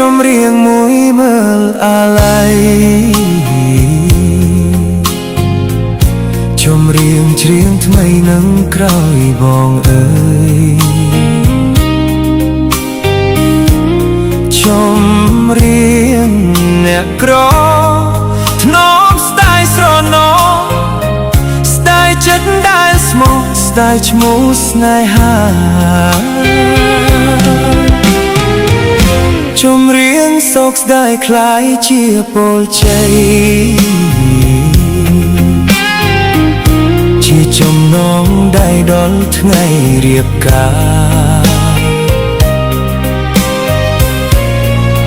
ចំរៀងមួយមើលអាឡ័យចំរៀងច្រៀងថ្មីនឹងក្រោយបងអើយចំរៀងអ្នកក្រធ្នមស្ដាយស្រណោស្ដាយចិត្តដែលស្មោះស្ដាយឈ្មោះស្នេហាចំរៀងសោកស្ដាយคล้ายជាពលជ័យជាចំណងដៃដល់ថ្ងៃរៀបការ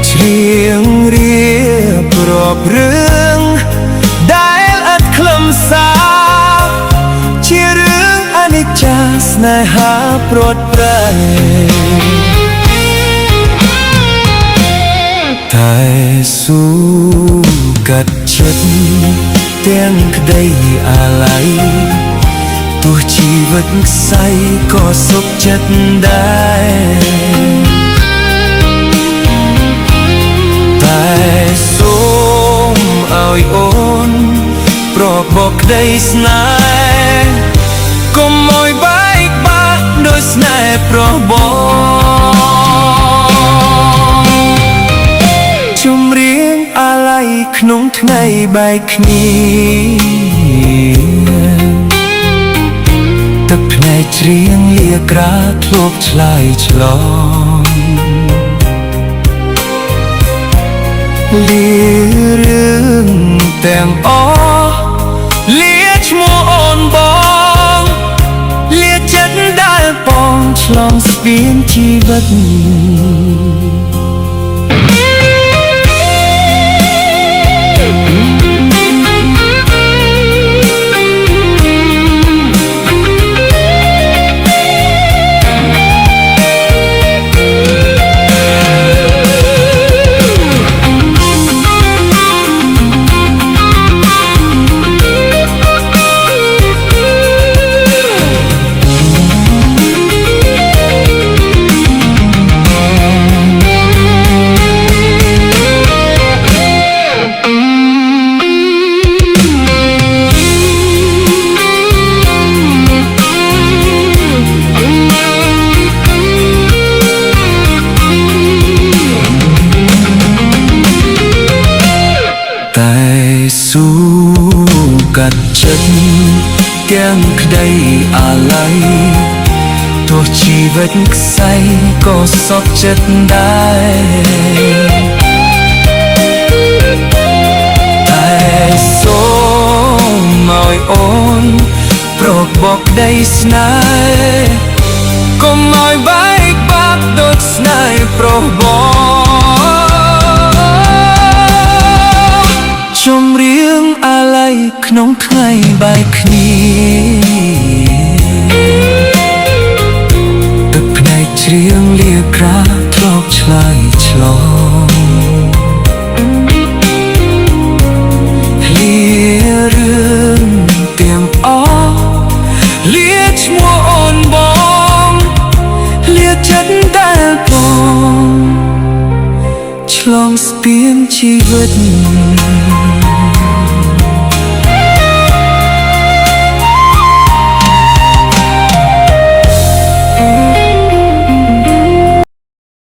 ច្រៀងរៀបរាប់រឿងដែលឥតខ្លឹមសារជារឿងអនិច្ចាស្នេហាព្រាត់ប្រែតែស៊ូកាត់ចិត្តទាំងក្តីអាឡ័យទោះជីវិតខ្សែក៏សុខចិត្តដែរតែសូមឲ្យអូនប្រកបក្តីស្នេហ៍កុំឲ្យបែកបាក់ដោយស្នេហ៍ប្របងក្នុងថ្ងៃបែកគ្នាទឹកភ្នែកច្រៀងលាក្រាធ្លាប់ឆ្លើយឆ្លងលារឿងទាំងអស់លាឈ្មោះអូនបងលាចិត្តដែលបងឆ្លងស្ពានជីវិតតែស៊ូកាត់ចិត្តទាំងក្តីអាឡ័យទោះជីវិតខ្សែក៏សុខចិត្តដែរតែសូមឲ្យអូនប្រកបក្តីស្នេហ៍កុំឲ្យបែកបាក់ដូចស្នេហ៍ប្រុសបងចំរៀងអាឡ័យក្នុងថ្ងៃបែកគ្នាទឹកភ្នែកច្រៀងលាក្រាធ្លាប់ឆ្លើយឆ្លងលារឿងទាំងអស់លាឈ្មោះអូនបងលាចិត្តដែលបងឆ្លងស្ពានជីវិត